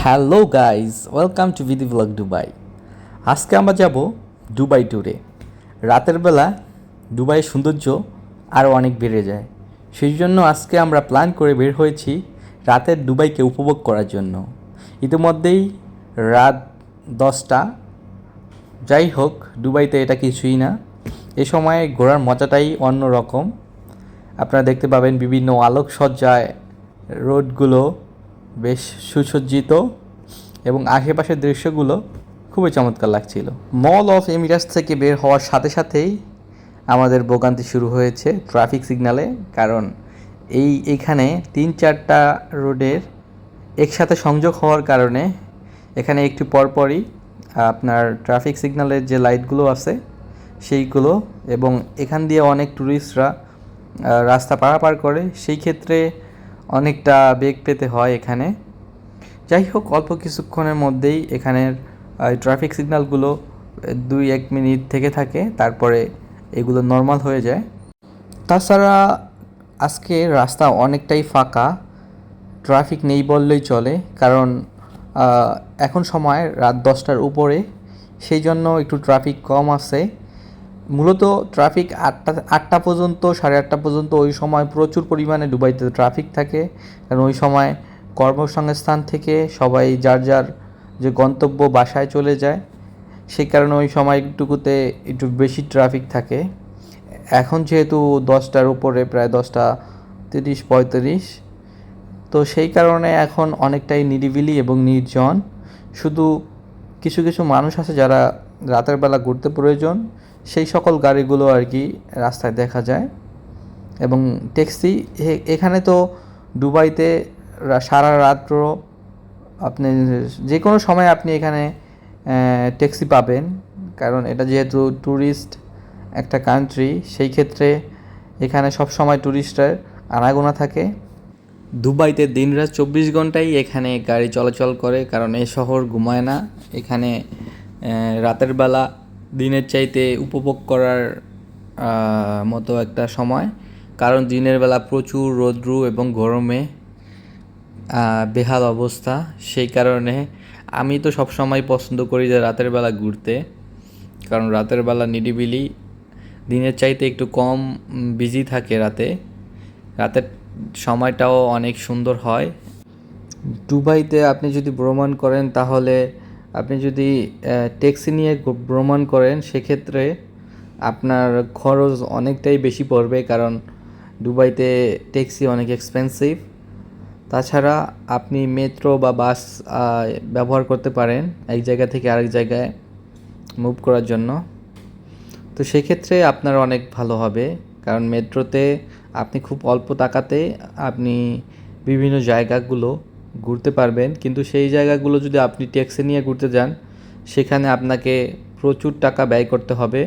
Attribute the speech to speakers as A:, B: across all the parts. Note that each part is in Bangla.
A: হ্যালো গাইজ, ওয়েলকাম টু ভিদি ব্লগ দুবাই। আজকে আমরা যাব দুবাই ট্যুরে। রাতের বেলা দুবাইয়ের সৌন্দর্য আরও অনেক বেড়ে যায়। সেই জন্য আজকে আমরা প্ল্যান করে বের হয়েছি রাতের দুবাইকে উপভোগ করার জন্য। ইতিমধ্যেই রাত 10টা। যাই হোক, দুবাইতে এটা কিছুই না। এ সময় ঘোরার মজাটাই অন্য রকম। আপনারা দেখতে পাবেন বিভিন্ন আলোকসজ্জায় রোডগুলো বেশ সুসজ্জিত এবং আশেপাশের দৃশ্যগুলো খুবই চমৎকার লাগছিল। মল অফ এমিরাটস থেকে বের হওয়ার সাথে সাথেই আমাদের ভোগান্তি শুরু হয়েছে ট্রাফিক সিগন্যালে। কারণ এইখানে 3-4টা রোডের একসাথে সংযোগ হওয়ার কারণে এখানে একটু পরপরই আপনার ট্রাফিক সিগন্যালের যে লাইটগুলো আছে সেইগুলো, এবং এখান দিয়ে অনেক ট্যুরিস্টরা রাস্তা পারাপার করে, সেই ক্ষেত্রে অনেকটা বেগ পেতে হয় এখানে। যাই হোক, অল্প কিছুক্ষণের মধ্যেই এখানের ট্রাফিক সিগন্যালগুলো 2-1 মিনিট থেকে থাকে, তারপরে এগুলো নর্মাল হয়ে যায়। তাছাড়া আজকে রাস্তা অনেকটাই ফাঁকা, ট্রাফিক নেই বললেই চলে। কারণ এখন সময় রাত 10টার উপরে, সেই জন্য একটু ট্রাফিক কম আছে। মূলত ট্রাফিক 8টা পর্যন্ত, 8:30 পর্যন্ত ওই সময় প্রচুর পরিমাণে দুবাইতে ট্রাফিক থাকে। কারণ ওই সময় কর্মসংস্থান থেকে সবাই যার যার যে গন্তব্য বাসায় চলে যায়, সেই কারণে ওই সময়টুকুতে একটু বেশি ট্রাফিক থাকে। এখন যেহেতু 10টার উপরে, প্রায় 10:30-35, তো সেই কারণে এখন অনেকটাই নিরিবিলি এবং নির্জন। শুধু কিছু কিছু মানুষ আছে যারা রাতের বেলা ঘুরতে প্রয়োজন, সেই সকল গাড়িগুলো আর কি রাস্তায় দেখা যায়। এবং ট্যাক্সি এখানে তো দুবাইতে সারা রাত্র আপনি যে কোনো সময় আপনি এখানে ট্যাক্সি পাবেন। কারণ এটা যেহেতু ট্যুরিস্ট একটা কান্ট্রি, সেই ক্ষেত্রে এখানে সব সময় ট্যুরিস্টের আনাগোনা থাকে। দুবাইতে দিনরাত 24 ঘন্টাই এখানে গাড়ি চলাচল করে, কারণ এই শহর ঘুমায় না। এখানে রাতের বেলা দিনের চাইতে উপভোগ করার মতো একটা সময়। কারণ দিনের বেলা প্রচুর রৌদ্র এবং গরমে বেহাল অবস্থা। সেই কারণে আমি তো সব সময় পছন্দ করি যে রাতের বেলা ঘুরতে, কারণ রাতের বেলা নিরিবিলি, দিনের চাইতে একটু কম বিজি থাকে রাতের সময়টাও অনেক সুন্দর হয়। দুবাইতে আপনি যদি ভ্রমণ করেন, তাহলে আপনি যদি ট্যাক্সি নিয়ে ভ্রমণ করেন, সেক্ষেত্রে আপনার খরচ অনেকটাই বেশি পড়বে, কারণ দুবাইতে ট্যাক্সি অনেক এক্সপেন্সিভ। তাছাড়া আপনি মেট্রো বা বাস ব্যবহার করতে পারেন এক জায়গা থেকে আরেক জায়গায় মুভ করার জন্য। তো সেক্ষেত্রে আপনার অনেক ভালো হবে, কারণ মেট্রোতে আপনি খুব অল্প টাকাতে আপনি বিভিন্ন জায়গাগুলো ঘুরতে পারবেন। কিন্তু সেই জায়গাগুলো যদি আপনি ট্যাক্সি নিয়ে ঘুরতে যান, সেখানে আপনাকে প্রচুর টাকা ব্যয় করতে হবে।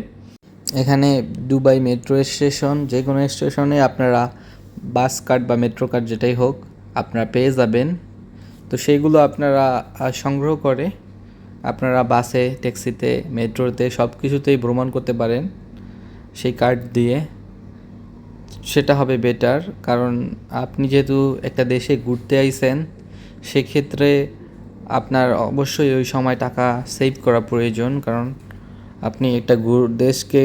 A: এখানে দুবাই মেট্রো স্টেশন, যে কোনো স্টেশনে আপনারা বাস কার্ড বা মেট্রো কার্ড যেটাই হোক আপনারা পেয়ে যাবেন। তো সেইগুলো আপনারা সংগ্রহ করে আপনারা বাসে, ট্যাক্সিতে, মেট্রোতে সব কিছুতেই ভ্রমণ করতে পারেন সেই কার্ড দিয়ে। সেটা হবে বেটার, কারণ আপনি যেহেতু একটা দেশে ঘুরতে আইছেন, সেক্ষেত্রে আপনার অবশ্যই ওই সময় টাকা সেভ করা প্রয়োজন। কারণ আপনি একটা দেশকে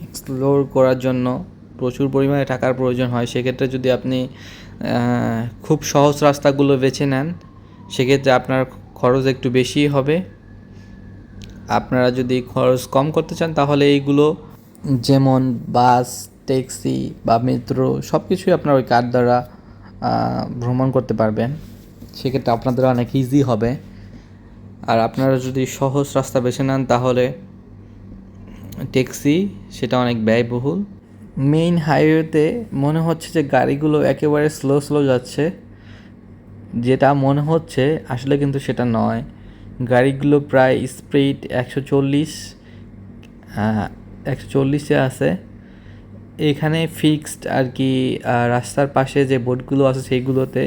A: এক্সপ্লোর করার জন্য প্রচুর পরিমাণে টাকার প্রয়োজন হয়। সেক্ষেত্রে যদি আপনি খুব সহজ রাস্তাগুলো বেছে নেন, সেক্ষেত্রে আপনার খরচ একটু বেশি হবে। আপনারা যদি খরচ কম করতে চান, তাহলে এইগুলো যেমন বাস, ট্যাক্সি বা মেট্রো সব কিছুই আপনার ওই কার্ড দ্বারা ভ্রমণ করতে পারবেন। সেক্ষেত্রে আপনাদের অনেক ইজি হবে। আর আপনারা যদি সহজ রাস্তা বেছে নেন, তাহলে ট্যাক্সি সেটা অনেক ব্যয়বহুল। মেইন হাইওয়েতে মনে হচ্ছে যে গাড়িগুলো একেবারে স্লো যাচ্ছে, যেটা মনে হচ্ছে, আসলে কিন্তু সেটা নয়। গাড়িগুলো প্রায় স্পিড 140-140-এ আছে। এখানে ফিক্সড আর কি রাস্তার পাশে যে বোর্ডগুলো আছে, সেইগুলোতে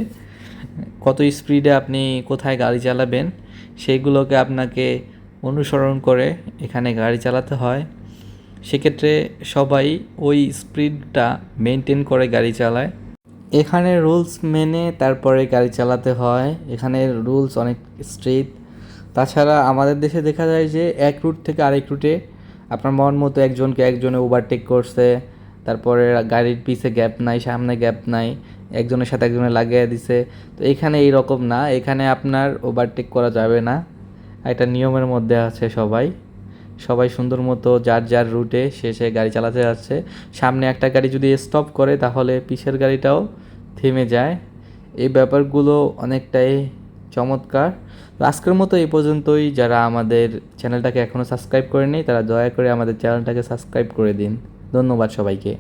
A: কত স্পিডে আপনি কোথায় গাড়ি চালাবেন সেইগুলোকে আপনাকে অনুসরণ করে এখানে গাড়ি চালাতে হয়। সেক্ষেত্রে সবাই ওই স্পিডটা মেনটেন করে গাড়ি চালায়। এখানে রুলস মেনে তারপরে গাড়ি চালাতে হয়। এখানে রুলস অনেক স্ট্রিক্ট। তাছাড়া আমাদের দেশে দেখা যায় যে এক রুট থেকে আরেক রুটে আপনার মন মতো একজনে ওভারটেক করছে, তারপরে গাড়ির পিছে গ্যাপ নাই, সামনে গ্যাপ নাই, একজনের সাথে একজনে লাগিয়ে দিছে। তো এখানে এই রকম না, এখানে আপনার ওভারটেক করা যাবে না, একটা নিয়মের মধ্যে আছে সবাই। সবাই সুন্দর মতো যার যার রুটে সে গাড়ি চালাতে যাচ্ছে। সামনে একটা গাড়ি যদি স্টপ করে তাহলে পিছের গাড়িটাও থেমে যায়। এই ব্যাপারগুলো অনেকটাই চমৎকার। তো আজকের মতো এই পর্যন্তই। যারা আমাদের চ্যানেলটাকে এখনও সাবস্ক্রাইব করেনি তারা দয়া করে আমাদের চ্যানেলটাকে সাবস্ক্রাইব করে দিন। ধন্যবাদ সবাইকে।